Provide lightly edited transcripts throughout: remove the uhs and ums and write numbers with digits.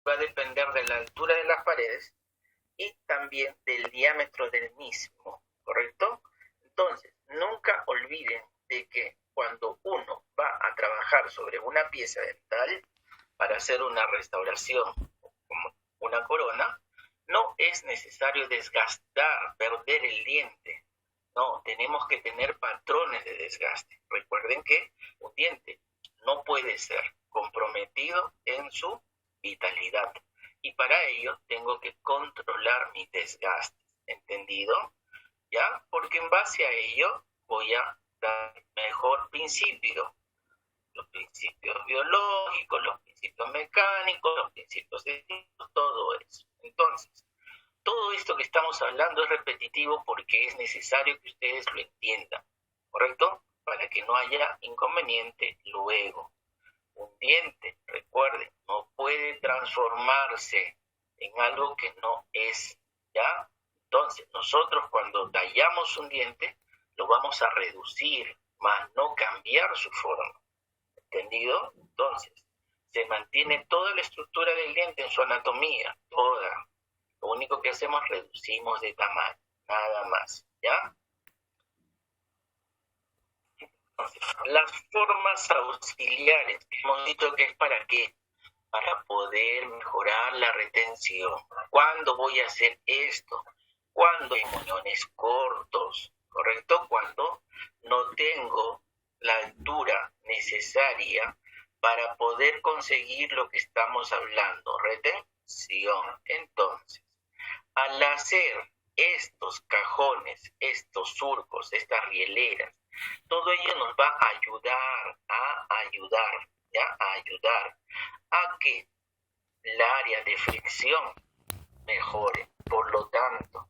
va a depender de la altura de las paredes y también del diámetro del mismo, ¿correcto? Entonces, nunca olviden de que cuando uno va a trabajar sobre una pieza dental para hacer una restauración como una corona, no es necesario desgastar, perder el diente. No, tenemos que tener patrones de desgaste. Recuerden que un diente no puede ser comprometido en su vitalidad. Y para ello tengo que controlar mi desgaste. ¿Entendido? ¿Ya? Porque en base a ello voy a dar mejor principio. Los principios biológicos, los principios mecánicos, los principios científicos, todo eso. Entonces, todo esto que estamos hablando es repetitivo porque es necesario que ustedes lo entiendan, ¿correcto? Para que no haya inconveniente luego. Un diente, recuerden, no puede transformarse en algo que no es, ¿ya? Entonces, nosotros cuando tallamos un diente, lo vamos a reducir, más no cambiar su forma. ¿Entendido? Entonces, se mantiene toda la estructura del diente en su anatomía, toda. Lo único que hacemos es reducimos de tamaño, nada más, ¿ya? Entonces, las formas auxiliares, hemos dicho que es para qué, para poder mejorar la retención. ¿Cuándo voy a hacer esto? Cuando hay muñones cortos, ¿correcto? Cuando no tengo la altura necesaria para poder conseguir lo que estamos hablando, retención. Entonces, al hacer estos cajones, estos surcos, estas rieleras, todo ello nos va a ayudar, ¿ya? A ayudar a que el área de fricción mejore, por lo tanto,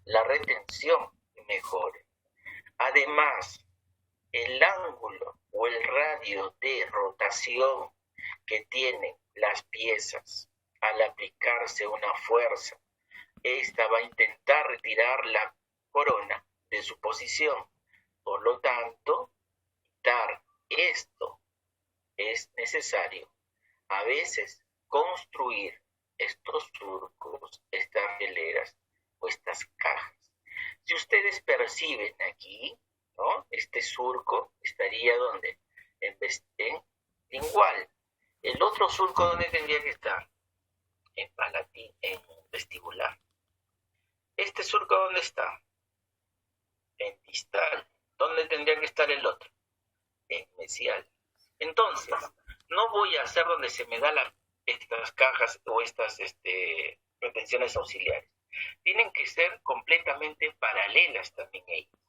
la retención mejore. Además, el ángulo o el radio de rotación que tienen las piezas al aplicarse una fuerza, esta va a intentar retirar la corona de su posición. Por lo tanto, quitar esto es necesario. A veces construir estos surcos, estas hileras o estas cajas. Si ustedes perciben aquí, ¿no? Este surco estaría donde en lingual. El otro surco, ¿dónde tendría que estar? En palatín, en vestibular. ¿Este surco dónde está? En distal. ¿Dónde tendría que estar el otro? En mesial. Entonces, no voy a hacer donde se me da estas cajas o estas retenciones auxiliares. Tienen que ser completamente paralelas también ellas,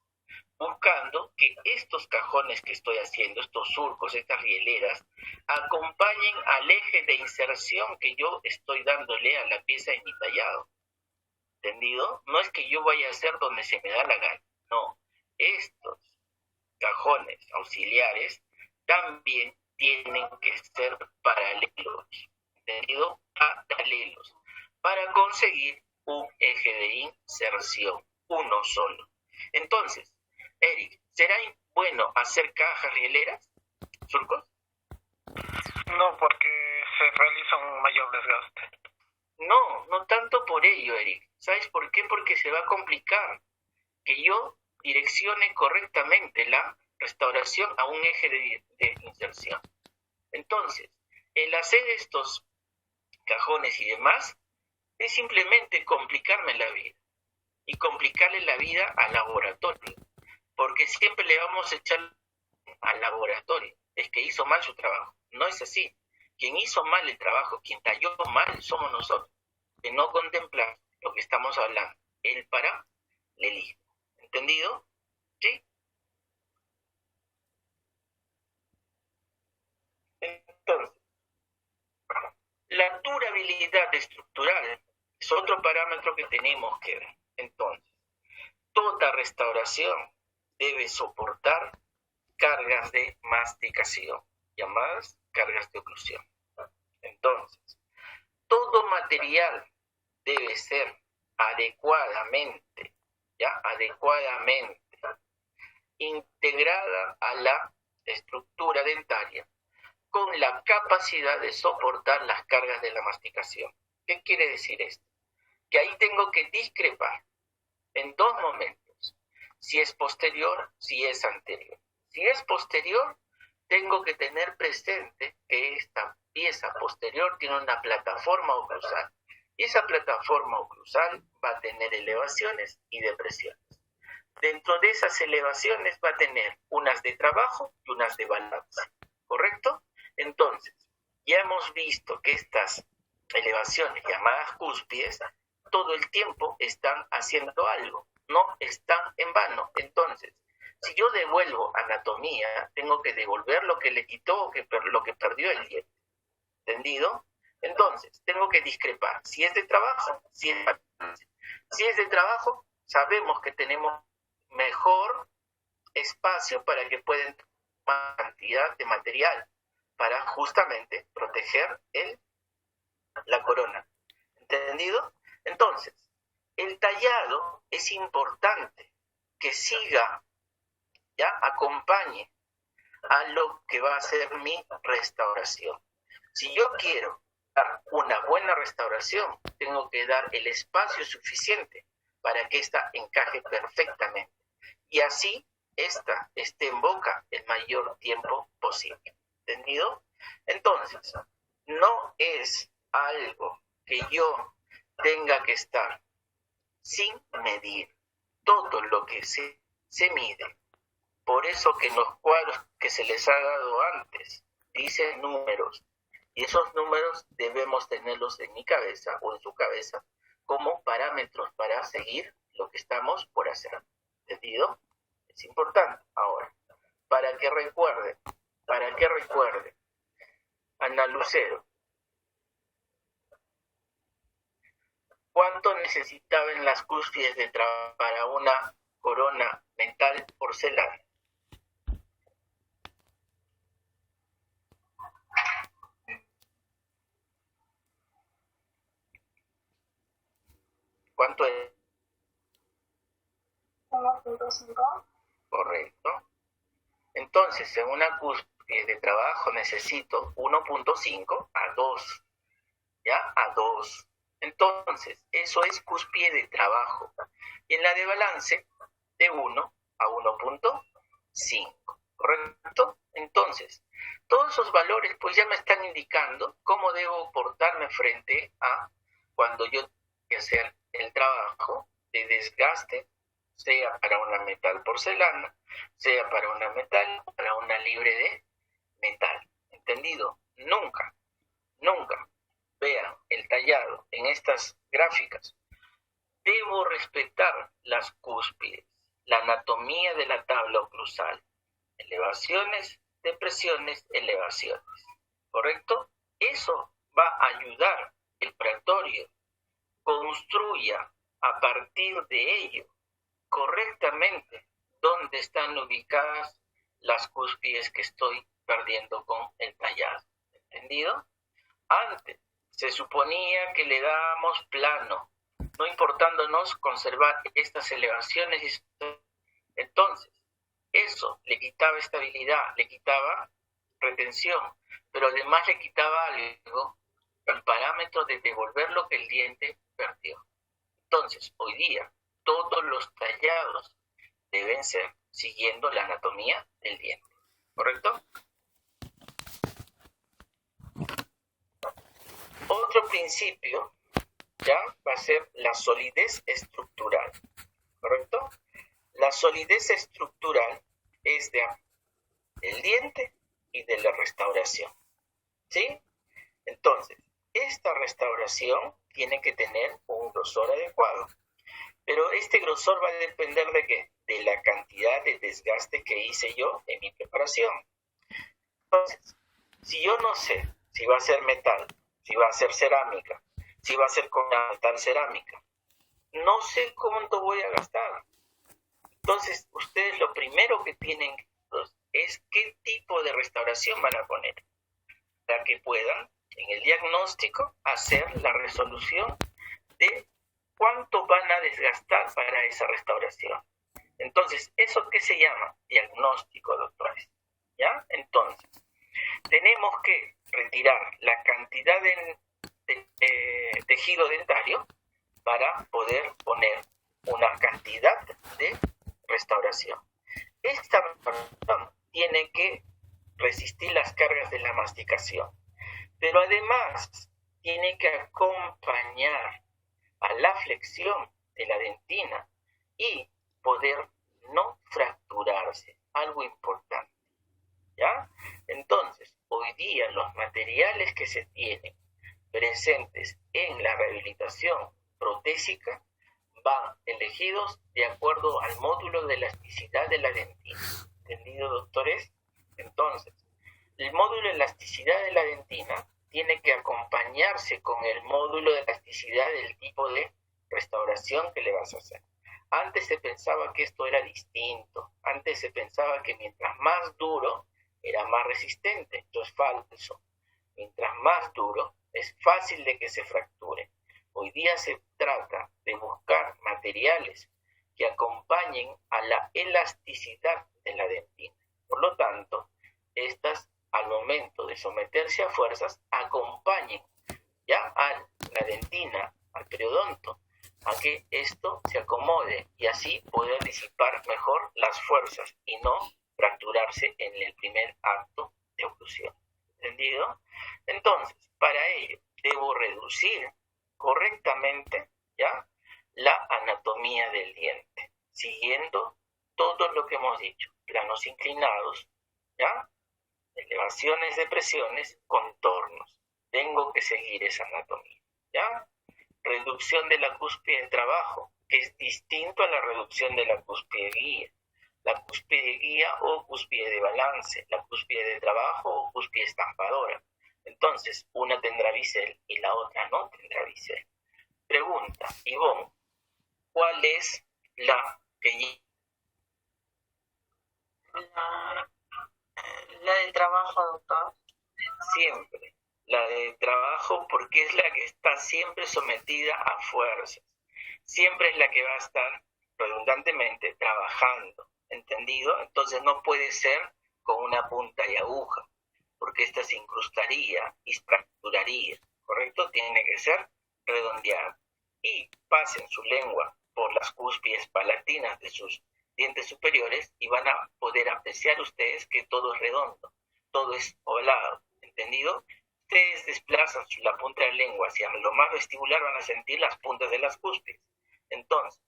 buscando que estos cajones que estoy haciendo, estos surcos, estas rieleras, acompañen al eje de inserción que yo estoy dándole a la pieza en mi tallado. ¿Entendido? No es que yo vaya a hacer donde se me da la gana, no. Estos cajones auxiliares también tienen que ser paralelos, ¿entendido? Paralelos, para conseguir un eje de inserción, uno solo. Entonces, Eric, ¿será bueno hacer cajas rieleras, surcos? No, porque se realiza un mayor desgaste. No, no tanto por ello, Eric. ¿Sabes por qué? Porque se va a complicar que yo direccione correctamente la restauración a un eje de inserción. Entonces, el hacer estos cajones y demás es simplemente complicarme la vida y complicarle la vida al laboratorio, porque siempre le vamos a echar al laboratorio, es que hizo mal su trabajo. No es así. Quien hizo mal el trabajo, quien talló mal, somos nosotros, que no contemplamos lo que estamos hablando, el paralelismo. ¿Entendido? ¿Sí? Entonces, la durabilidad estructural es otro parámetro que tenemos que ver. Entonces, toda restauración debe soportar cargas de masticación, llamadas cargas de oclusión. Entonces, todo material debe ser adecuadamente integrada a la estructura dentaria con la capacidad de soportar las cargas de la masticación. ¿Qué quiere decir esto? Que ahí tengo que discrepar en dos momentos, si es posterior, si es anterior. Si es posterior, tengo que tener presente que esta pieza posterior tiene una plataforma oclusal, y esa plataforma oclusal va a tener elevaciones y depresiones. Dentro de esas elevaciones va a tener unas de trabajo y unas de balance, ¿correcto? Entonces, ya hemos visto que estas elevaciones llamadas cúspides todo el tiempo están haciendo algo, no están en vano. Entonces, si yo devuelvo anatomía, tengo que devolver lo que le quitó o lo que perdió el diente. ¿Entendido? Entonces, tengo que discrepar. Si es de trabajo, si es de balance. Si es de trabajo, sabemos que tenemos mejor espacio para que puedan tomar cantidad de material para justamente proteger la corona. ¿Entendido? Entonces, el tallado es importante que siga, ya acompañe a lo que va a ser mi restauración. Si yo quiero dar una buena restauración, tengo que dar el espacio suficiente para que ésta encaje perfectamente. Y así ésta esté en boca el mayor tiempo posible. ¿Entendido? Entonces, no es algo que yo tenga que estar sin medir. Todo lo que se mide. Por eso que en los cuadros que se les ha dado antes, dicen números. Y esos números debemos tenerlos en mi cabeza o en su cabeza como parámetros para seguir lo que estamos por hacer. ¿Entendido? Es importante. Ahora, para que recuerde, Ana Lucero, ¿cuánto necesitaban las cúspides de trabajo para una corona metal porcelana? ¿Cuánto es? 1.5. Correcto. Entonces, en una cúspide de trabajo necesito 1.5 a 2. ¿Ya? A 2. Entonces, eso es cúspide de trabajo. Y en la de balance, de 1 a 1.5. ¿Correcto? Entonces, todos esos valores pues ya me están indicando cómo debo portarme frente a cuando yo tengo que hacer el trabajo de desgaste, sea para una metal porcelana, sea para una metal, para una libre de metal. ¿Entendido? Nunca vean el tallado en estas gráficas. Debo respetar las cúspides, la anatomía de la tabla oclusal, elevaciones, depresiones, elevaciones. ¿Correcto? Eso va a ayudar el operatorio construya a partir de ello correctamente dónde están ubicadas las cúspides que estoy perdiendo con el tallado. ¿Entendido? Antes se suponía que le dábamos plano, no importándonos conservar estas elevaciones. Entonces, eso le quitaba estabilidad, le quitaba retención, pero además le quitaba algo, el parámetro de devolver lo que el diente perdió. Entonces, hoy día, todos los tallados deben ser siguiendo la anatomía del diente. ¿Correcto? Otro principio ya va a ser la solidez estructural. ¿Correcto? La solidez estructural es del diente y de la restauración. ¿Sí? Entonces, esta restauración tiene que tener un grosor adecuado. Pero este grosor va a depender ¿de qué? De la cantidad de desgaste que hice yo en mi preparación. Entonces, si yo no sé si va a ser metal, si va a ser cerámica, si va a ser con metal cerámica, no sé cuánto voy a gastar. Entonces, ustedes lo primero que tienen es qué tipo de restauración van a poner para que puedan en el diagnóstico hacer la resolución de cuánto van a desgastar para esa restauración. Entonces, ¿eso qué se llama? Diagnóstico, doctores. ¿Ya? Entonces, tenemos que retirar la cantidad de tejido dentario para poder poner una cantidad de restauración. Esta restauración tiene que resistir las cargas de la masticación, pero además tiene que acompañar a la flexión de la dentina y poder no fracturarse, algo importante, ¿ya? Entonces, hoy día los materiales que se tienen presentes en la rehabilitación protésica van elegidos de acuerdo al módulo de elasticidad de la dentina. ¿Entendido, doctores? Entonces, el módulo de elasticidad de la dentina tiene que acompañarse con el módulo de elasticidad del tipo de restauración que le vas a hacer. Antes se pensaba que esto era distinto. Antes se pensaba que mientras más duro era más resistente. Esto es falso. Mientras más duro es fácil de que se fracture. Hoy día se trata de buscar materiales que acompañen a la elasticidad de la dentina. Por lo tanto, estas al momento de someterse a fuerzas acompañen ya a la dentina, al periodonto, a que esto se acomode y así poder disipar mejor las fuerzas y no fracturarse en el primer acto de oclusión. ¿Entendido? Entonces, para ello debo reducir correctamente ya la anatomía del diente, siguiendo todo lo que hemos dicho, planos inclinados, ya, elevaciones, depresiones, contornos. Tengo que seguir esa anatomía, ¿ya? Reducción de la cúspide de trabajo, que es distinto a la reducción de la cúspide guía. La cúspide guía o cúspide de balance, la cúspide de trabajo o cúspide estampadora. Entonces, una tendrá bisel y la otra no tendrá bisel. Pregunta, Ivonne, ¿cuál es la que La del trabajo, doctor. siempre? La de trabajo porque es la que está siempre sometida a fuerzas. Siempre es la que va a estar redundantemente trabajando, ¿entendido? Entonces no puede ser con una punta y aguja, porque esta se incrustaría y fracturaría, ¿correcto? Tiene que ser redondeada. Y pasen su lengua por las cúspides palatinas de sus dientes superiores y van a poder apreciar ustedes que todo es redondo, todo es ovalado, ¿entendido? Ustedes desplazan la punta de la lengua hacia lo más vestibular, van a sentir las puntas de las cúspides. Entonces,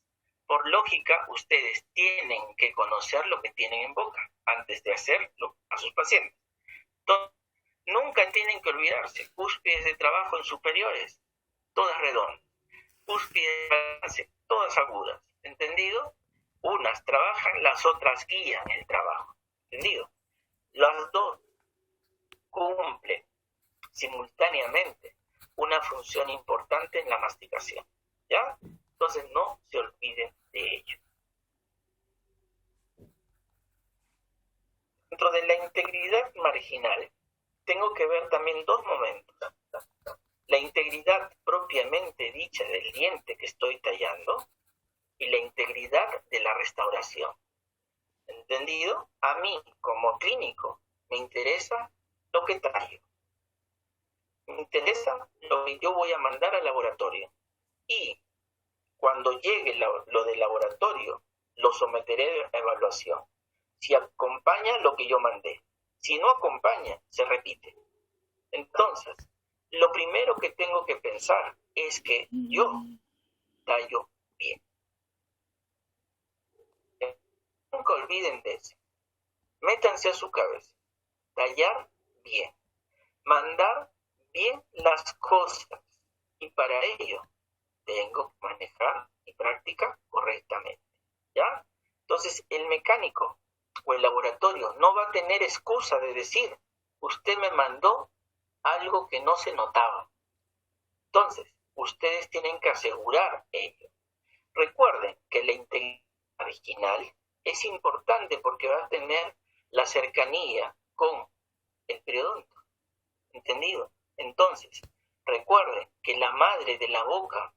por lógica, ustedes tienen que conocer lo que tienen en boca antes de hacerlo a sus pacientes. Entonces, nunca tienen que olvidarse, cúspides de trabajo en superiores, todas redondas, cúspides de balance, todas agudas, ¿entendido? Unas trabajan, las otras guían el trabajo, ¿entendido? Las dos cumplen simultáneamente una función importante en la masticación, ¿ya? Entonces no se olviden de ello. Dentro de la integridad marginal, tengo que ver también dos momentos. La integridad propiamente dicha del diente que estoy tallando y la integridad de la restauración. ¿Entendido? A mí, como clínico, me interesa lo que tallo. Me interesa lo que yo voy a mandar al laboratorio. Y cuando llegue lo del laboratorio, lo someteré a evaluación. Si acompaña lo que yo mandé. Si no acompaña, se repite. Entonces, lo primero que tengo que pensar es que yo tallo bien. Nunca olviden de eso. Métanse a su cabeza. Tallar bien. Mandar bien las cosas. Y para ello tengo que manejar mi práctica correctamente. ¿Ya? Entonces, el mecánico o el laboratorio no va a tener excusa de decir, usted me mandó algo que no se notaba. Entonces, ustedes tienen que asegurar ello. Recuerden que la integridad original es importante porque va a tener la cercanía con el periodonto. ¿Entendido? Entonces, recuerden que la madre de la boca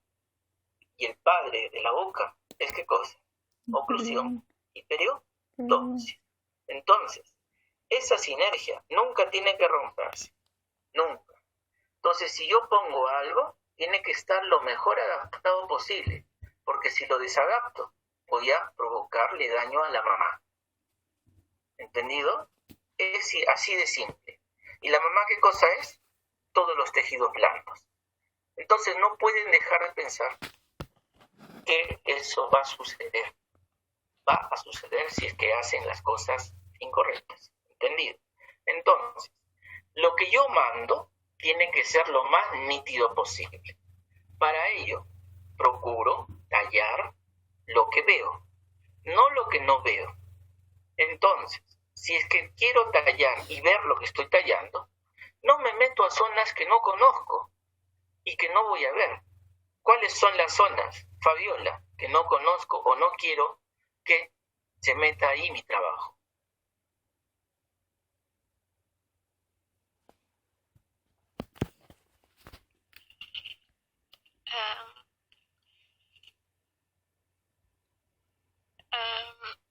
y el padre de la boca es ¿qué cosa? Oclusión y periodoncia. Entonces, Esa sinergia nunca tiene que romperse, nunca. Entonces, si yo pongo algo, tiene que estar lo mejor adaptado posible, porque si lo desadapto, voy a provocarle daño a la mamá. ¿Entendido? Es así de simple. ¿Y la mamá qué cosa es? Todos los tejidos blandos. Entonces no pueden dejar de pensar que eso va a suceder. Va a suceder si es que hacen las cosas incorrectas. ¿Entendido? Entonces, lo que yo mando tiene que ser lo más nítido posible. Para ello, procuro tallar lo que veo, no lo que no veo. Entonces, si es que quiero tallar y ver lo que estoy tallando, no me meto a zonas que no conozco y que no voy a ver. ¿Cuáles son las zonas, Fabiola, que no conozco o no quiero que se meta ahí mi trabajo?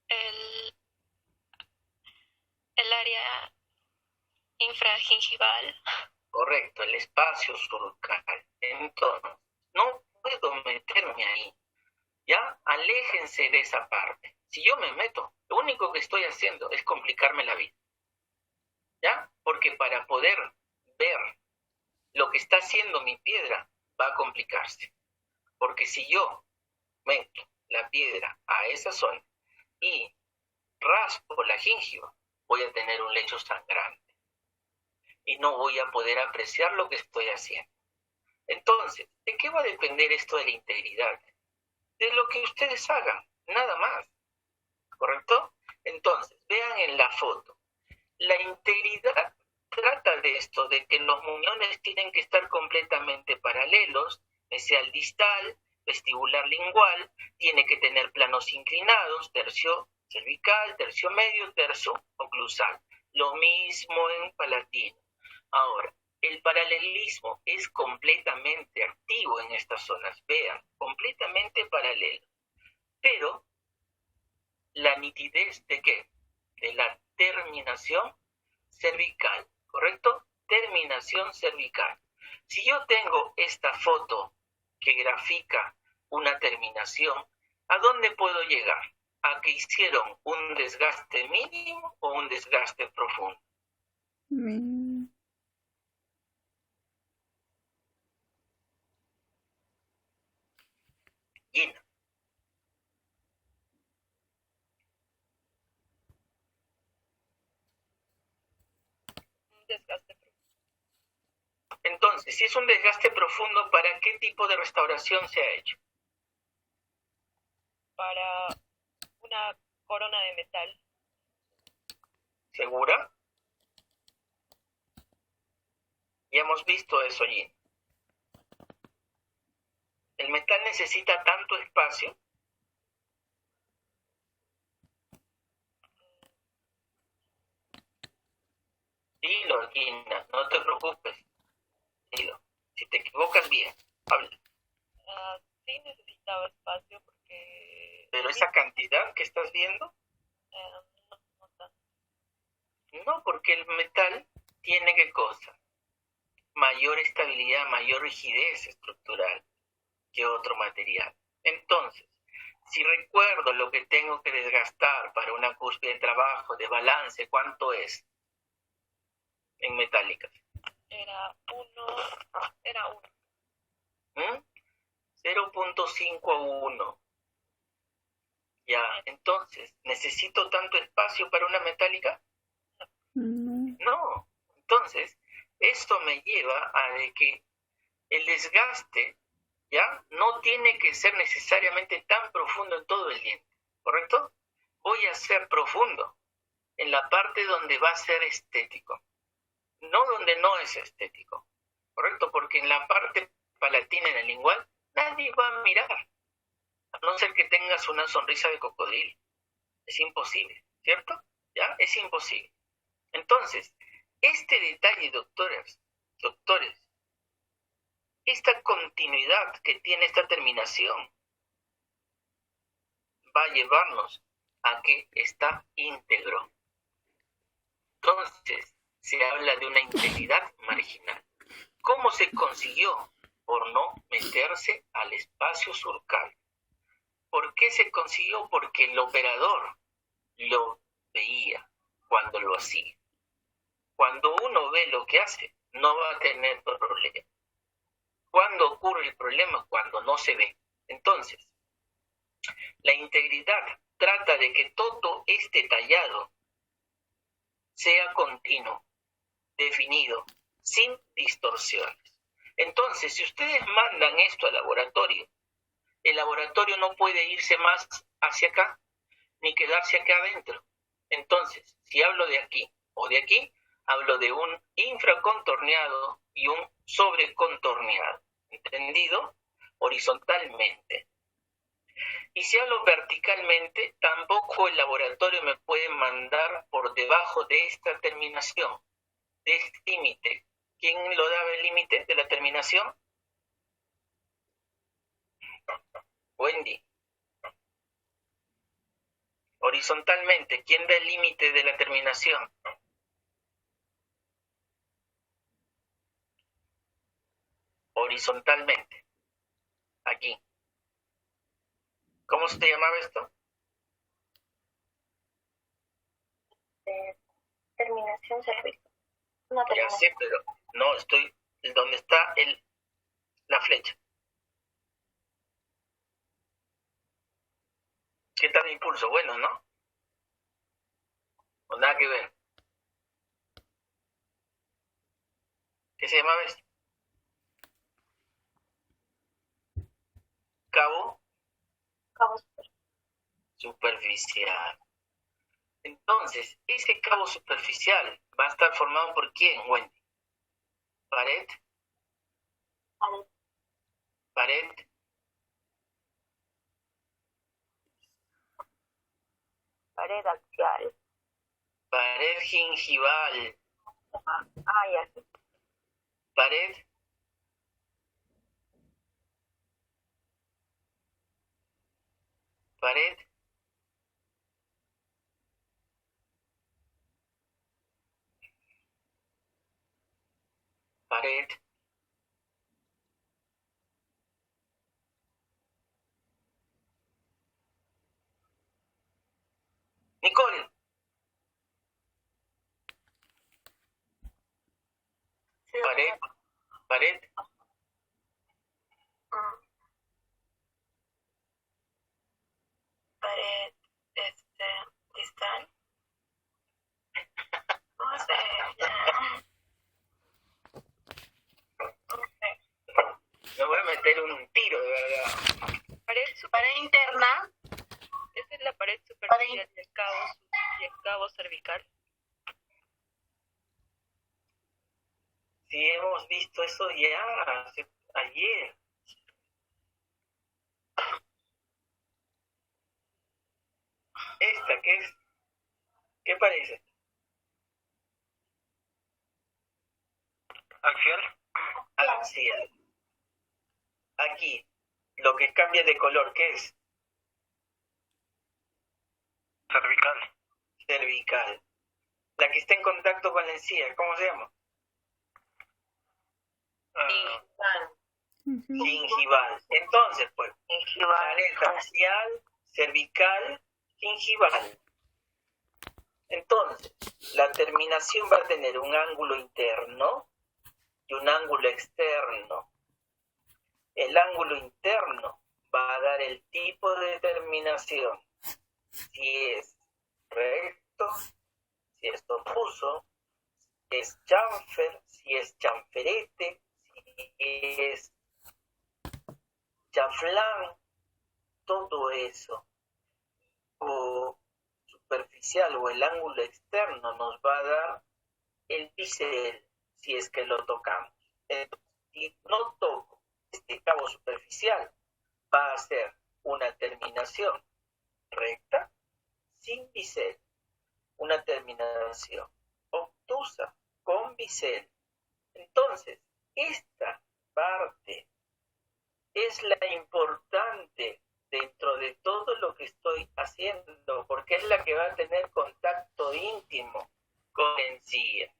El, el área infragingival. Correcto, el espacio surcal. Entonces, no puedo meterme ahí. ¿Ya? Aléjense de esa parte. Si yo me meto, lo único que estoy haciendo es complicarme la vida. ¿Ya? Porque para poder ver lo que está haciendo mi piedra, va a complicarse. Porque si yo meto la piedra a esa zona y raspo la gingiva, voy a tener un lecho sangrante y no voy a poder apreciar lo que estoy haciendo. Entonces, ¿de qué va a depender esto de la integridad? De lo que ustedes hagan, nada más, ¿correcto? Entonces, vean en la foto, la integridad trata de esto, de que los muñones tienen que estar completamente paralelos, sea el distal, vestibular lingual, tiene que tener planos inclinados, tercio cervical, tercio medio, tercio oclusal. Lo mismo en palatino. Ahora, el paralelismo es completamente activo en estas zonas, vean, completamente paralelo. Pero, la nitidez ¿de qué? De la terminación cervical, ¿correcto? Terminación cervical. Si yo tengo esta foto que grafica una terminación, ¿a dónde puedo llegar? ¿A que hicieron un desgaste mínimo o un desgaste profundo? Gina. Un desgaste profundo. Entonces, si es un desgaste profundo, ¿para qué tipo de restauración se ha hecho? Para una corona de metal. ¿Segura? Ya hemos visto eso, Gina. El metal necesita tanto espacio. Dilo, Gina, no te preocupes. Dilo. Si te equivocas, bien, habla. Sí necesitaba espacio porque... Pero esa cantidad que estás viendo, no tanto. no, porque el metal tiene ¿qué cosa? Mayor estabilidad, mayor rigidez estructural que otro material. Entonces, si recuerdo lo que tengo que desgastar para una cúspide de trabajo, de balance, ¿cuánto es en metálicas? Era uno. 0.5 a 1. Ya, entonces, ¿necesito tanto espacio para una metálica? No. Entonces, esto me lleva a de que el desgaste ya no tiene que ser necesariamente tan profundo en todo el diente, ¿correcto? Voy a ser profundo en la parte donde va a ser estético, no donde no es estético, ¿correcto? Porque en la parte palatina, en el lingual, nadie va a mirar, a no ser que tengas una sonrisa de cocodrilo. Es imposible, ¿cierto? ¿Ya? Es imposible. Entonces, este detalle, doctores, esta continuidad que tiene esta terminación va a llevarnos a que está íntegro. Entonces, se habla de una integridad marginal. ¿Cómo se consiguió? Por no meterse al espacio surcal. ¿Por qué se consiguió? Porque el operador lo veía cuando lo hacía. Cuando uno ve lo que hace, no va a tener problema. ¿Cuándo ocurre el problema? Cuando no se ve. Entonces, la integridad trata de que todo este tallado sea continuo, definido, sin distorsiones. Entonces, si ustedes mandan esto al laboratorio, el laboratorio no puede irse más hacia acá, ni quedarse acá adentro. Entonces, si hablo de aquí o de aquí, hablo de un infracontorneado y un sobrecontorneado. ¿Entendido? Horizontalmente. Y si hablo verticalmente, tampoco el laboratorio me puede mandar por debajo de esta terminación, de este límite. ¿Quién lo daba el límite de la terminación? Wendy. Horizontalmente, ¿quién da el límite de la terminación? Horizontalmente. Aquí. ¿Cómo se llamaba esto? Terminación cervical. Una Ya terminación. sé, pero no estoy donde está la flecha. ¿Qué tal el impulso? Bueno, ¿no? O nada que ver. ¿Qué se llamaba esto? Cabo Cabo superficial. Entonces, ese cabo superficial va a estar formado por ¿quién, Wendy? Pared, superficial. pared, Pared axial. pared gingival, Ya. pared, pared, pared, Nicole, Sí, pared, pared, pared, distal. No sé, ya. No sé. me voy a meter un tiro, de verdad. Pared interna. Esa es la pared superficial y el cabo cervical. Si hemos visto eso ya ayer. ¿Esta qué es? ¿Qué parece? Axial. Axial. Aquí, lo que cambia de color, ¿qué es? Cervical. Cervical. La que está en contacto con la encía, ¿cómo se llama? Gingival. Entonces, pues, pared axial, cervical, gingival. Entonces, la terminación va a tener un ángulo interno y un ángulo externo. El ángulo interno va a dar el tipo de terminación. Si es recto, si es obtuso, si es chamfer, si es chamferete, si es chaflán, todo eso, o superficial o el ángulo externo nos va a dar el bisel si es que lo tocamos. Entonces, si no toco este cabo superficial, va a ser una terminación recta sin bisel, una terminación obtusa con bisel. Entonces, esta parte es la importante dentro de todo lo que estoy haciendo, porque es la que va a tener contacto íntimo con encía.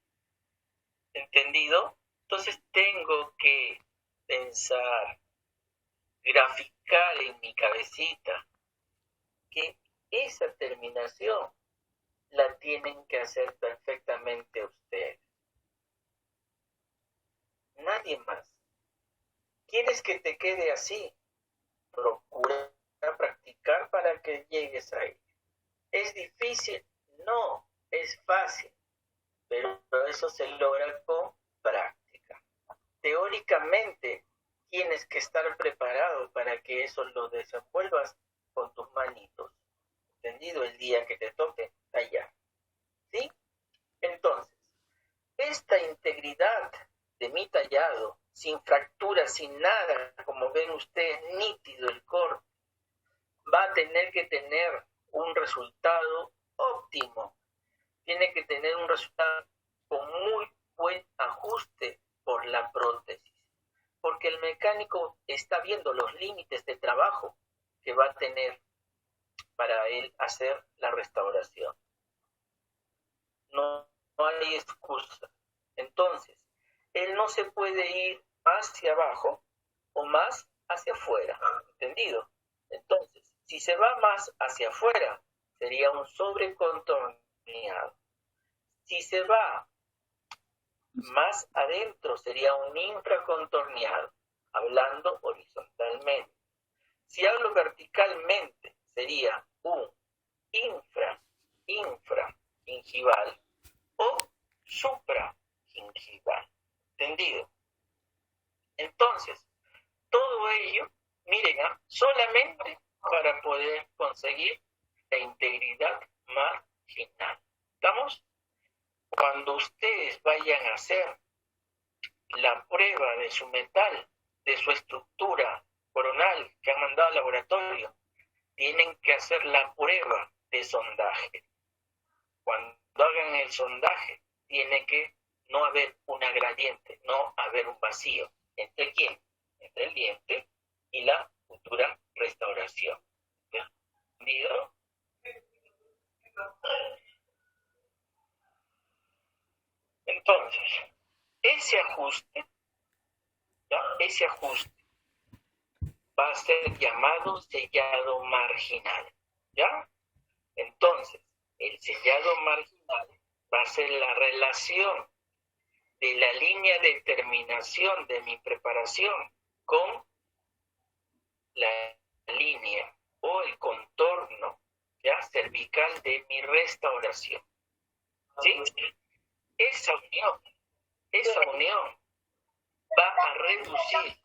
¿Entendido? Entonces tengo que pensar, graficar en mi cabecita que esa terminación la tienen que hacer perfectamente ustedes. Nadie más. ¿Quieres que te quede así? Procura practicar para que llegues ahí. ¿Es difícil? No, es fácil, pero eso se logra con práctica. Teóricamente, tienes que estar preparado para que eso lo desenvuelvas con tus manitos. ¿Entendido? El día que te toque tallar. ¿Sí? Entonces, esta integridad de mi tallado, sin fracturas, sin nada, como ven ustedes, nítido el corte, va a tener que tener un resultado óptimo. Tiene que tener un resultado con muy buen ajuste por la prótesis, porque el mecánico está viendo los límites de trabajo que va a tener para él hacer la restauración. No hay excusa. Entonces, él no se puede ir hacia abajo o más hacia afuera, ¿entendido? Entonces, si se va más hacia afuera, sería un sobrecontorneado. Si se va más adentro, sería un infracontorneado, hablando horizontalmente. Si hablo verticalmente, sería un infragingival o supragingival. ¿Entendido? Entonces, todo ello, miren, solamente para poder conseguir la integridad marginal. ¿Estamos? Cuando ustedes vayan a hacer la prueba de su metal, de su estructura coronal que han mandado al laboratorio, tienen que hacer la prueba de sondaje. Cuando hagan el sondaje, tiene que no haber una gradiente, no haber un vacío. ¿Entre quién? Entre el diente y la futura restauración. ¿Entendido? Entonces, ese ajuste va a ser llamado sellado marginal. ¿Ya? Entonces, el sellado marginal va a ser la relación de la línea de terminación de mi preparación con la línea o el contorno ya cervical de mi restauración. ¿Sí? Esa unión va a reducir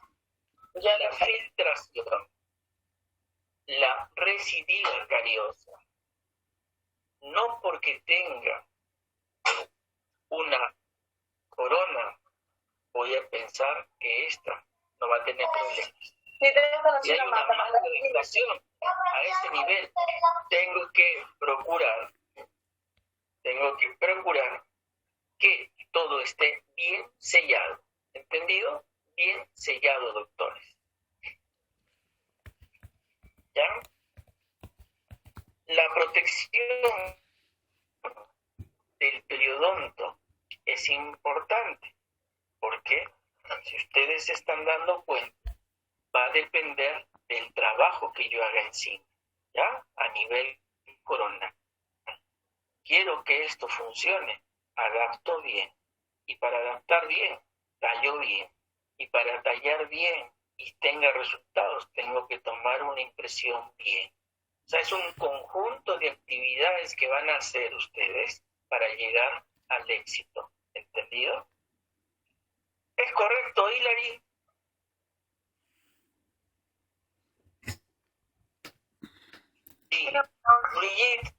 la filtración, la residual cariosa. No porque tenga una corona, voy a pensar que esta no va a tener problemas. Si hay una mala filtración a ese nivel, tengo que procurar que todo esté bien sellado. ¿Entendido? Bien sellado, doctores. ¿Ya? La protección del periodonto es importante porque, si ustedes se están dando cuenta, va a depender del trabajo que yo haga encima, ¿ya? A nivel coronal. Quiero que esto funcione, adapto bien. Y para adaptar bien, tallo bien. Y para tallar bien y tenga resultados, tengo que tomar una impresión bien. O sea, es un conjunto de actividades que van a hacer ustedes para llegar al éxito. ¿Entendido? ¿Es correcto, Hilary? Sí. Brigitte.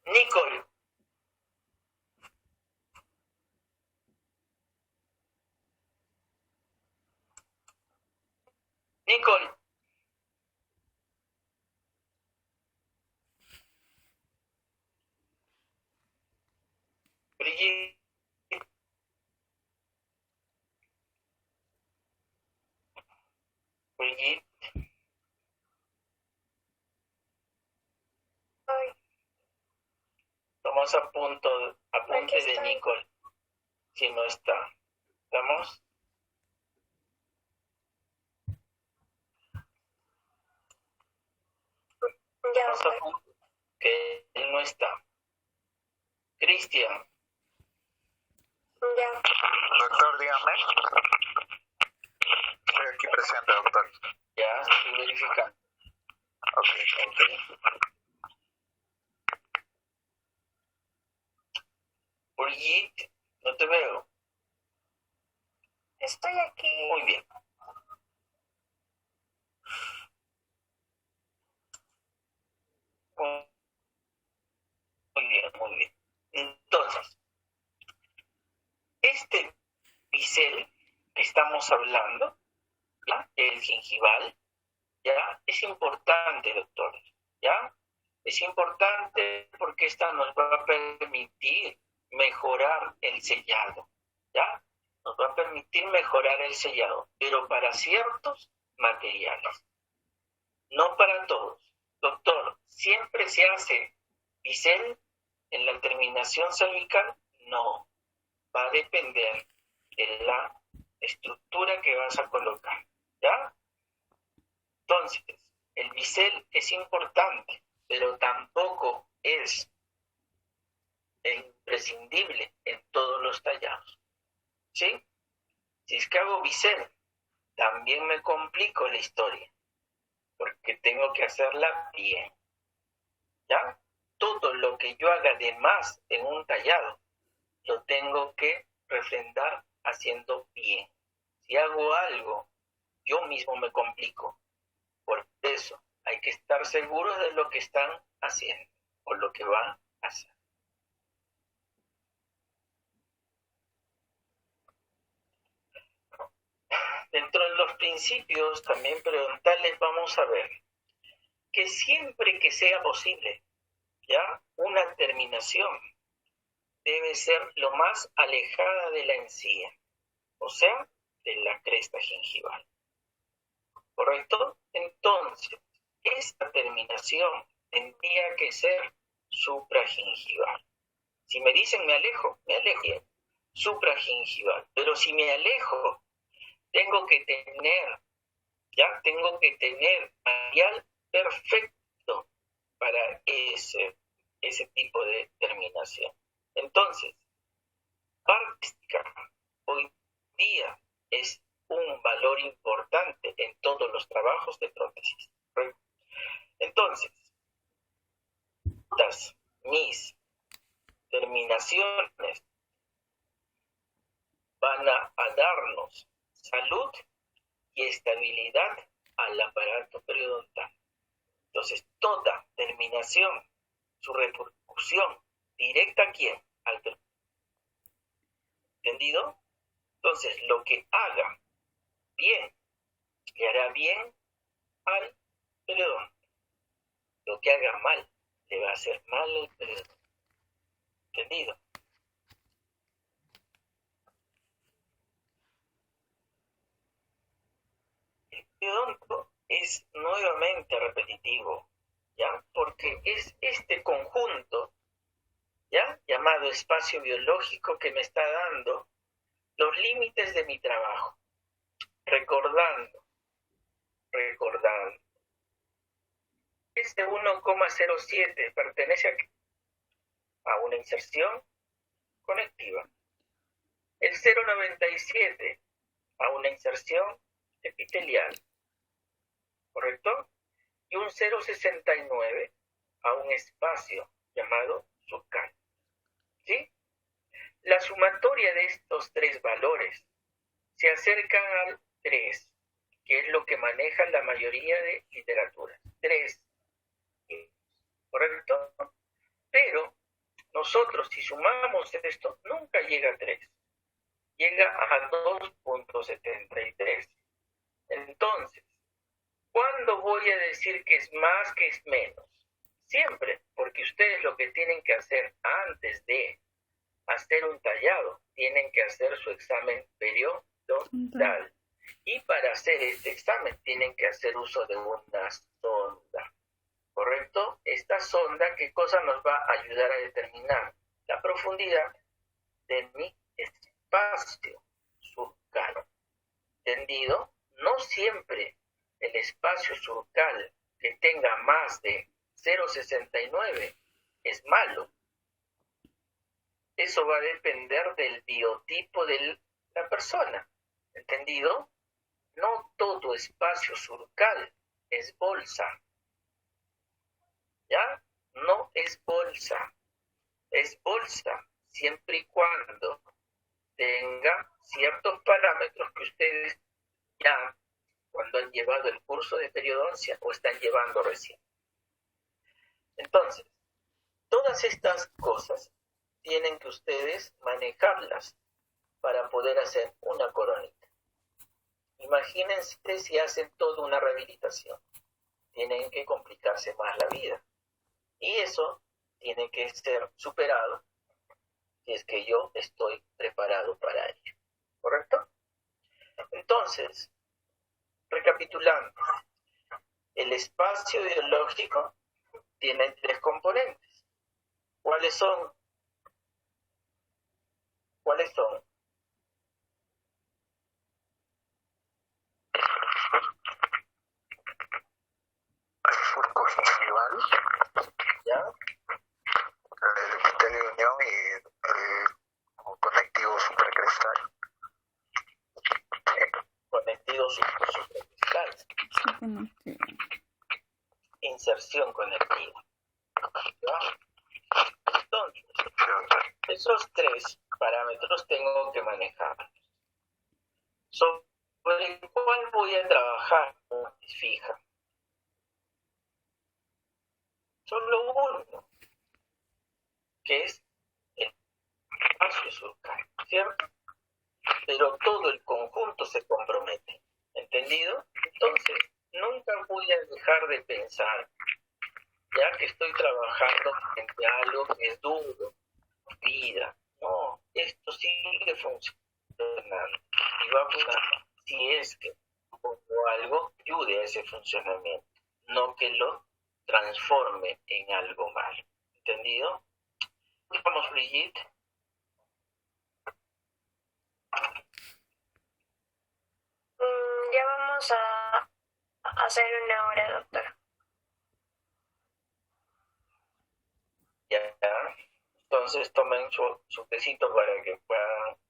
Nicole. Nicole. Brigitte. Brigitte. Estamos a punto, apunte de Nicole, si no está. ¿Estamos? Ya, Estamos a punto que él no está. Cristian, ya. Doctor, dígame. Estoy aquí presente, doctor. ya estoy verificando. Ok. Ok. Brigitte, no te veo. Estoy aquí. Muy bien. Muy bien, muy bien. Entonces, este bisel que estamos hablando, ¿ya? El gingival, ¿ya? Es importante, doctores, ¿ya? Es importante porque esta nos va a permitir mejorar el sellado, ¿ya? Nos va a permitir mejorar el sellado, pero para ciertos materiales, no para todos. Doctor, ¿siempre se hace bisel en la terminación cervical? No, va a depender de la estructura que vas a colocar, ¿ya? Entonces, el bisel es importante, pero tampoco es imprescindible en todos los tallados, ¿sí? Si es que hago bisel, también me complico la historia, porque tengo que hacerla bien, ¿ya? Todo lo que yo haga de más en un tallado, lo tengo que refrendar haciendo bien. Si hago algo, yo mismo me complico. Por eso hay que estar seguros de lo que están haciendo o lo que van a hacer. Dentro de los principios también periodontales vamos a ver que siempre que sea posible, ¿ya? Una terminación debe ser lo más alejada de la encía, o sea, de la cresta gingival. ¿Correcto? Entonces, esta terminación tendría que ser supragingival. Si me dicen me alejo supragingival. Pero si me alejo, tengo que tener material perfecto para ese tipo de terminación. Entonces, práctica hoy día es un valor importante en todos los trabajos de prótesis. Entonces, mis terminaciones van a darnos salud y estabilidad al aparato periodontal. Entonces, toda terminación, su repercusión directa ¿a quién? Al periodontal. ¿Entendido? Entonces, lo que haga bien, le hará bien al periodontal. Lo que haga mal, le va a hacer mal al periodontal. ¿Entendido? El periodonto es nuevamente repetitivo, ¿ya? Porque es este conjunto, ¿ya? Llamado espacio biológico que me está dando los límites de mi trabajo. Recordando. Este 1,07 pertenece a una inserción conectiva. El 0,97 a una inserción epitelial, ¿correcto? Y un 0,69 a un espacio llamado subcal, ¿sí? La sumatoria de estos tres valores se acercan al 3, que es lo que maneja la mayoría de literaturas. 3, ¿correcto? Pero nosotros, si sumamos esto, nunca llega a 3. Llega a 2,73. Entonces, ¿cuándo voy a decir que es más, que es menos? Siempre, porque ustedes lo que tienen que hacer antes de hacer un tallado, tienen que hacer su examen periodontal. Y para hacer este examen tienen que hacer uso de una sonda, ¿correcto? tanto, esta sonda, ¿qué cosa nos va a ayudar a determinar? La profundidad de mi espacio surcal. ¿Entendido? No siempre el espacio surcal que tenga más de 0,69 es malo. Eso va a depender del biotipo de la persona. ¿Entendido? No todo espacio surcal es bolsa. ¿Ya? No es bolsa. Es bolsa siempre y cuando tenga ciertos parámetros que ustedes ya cuando han llevado el curso de periodoncia o están llevando recién. Entonces, todas estas cosas tienen que ustedes manejarlas para poder hacer una coronita. Imagínense si hacen toda una rehabilitación. Tienen que complicarse más la vida. Y eso tiene que ser superado si es que yo estoy preparado para ello. ¿Correcto? Entonces, recapitulando, el espacio ideológico tiene 3 componentes. ¿Cuáles son? ¿Cuáles son? El surco gingival, ¿Ya? el epitelio de unión y el conectivo supracrestal. Conectivo supracristal. Inserción conectiva. ¿Ya? Entonces, esos 3 parámetros tengo que manejar. ¿Sobre cuál voy a trabajar? Fija. Solo uno, que es el espacio surcal, ¿cierto? Pero todo el conjunto se compromete. ¿Entendido? Entonces, nunca voy a dejar de pensar, ya que estoy trabajando frente a algo que es duro, vida. No, esto sigue funcionando. Y va a funcionar si es que pongo algo que ayude a ese funcionamiento, no que lo transforme en algo malo. ¿Entendido? Vamos, Brigitte. Ya vamos a hacer una hora, doctor. Ya. Entonces tomen su tecito para que puedan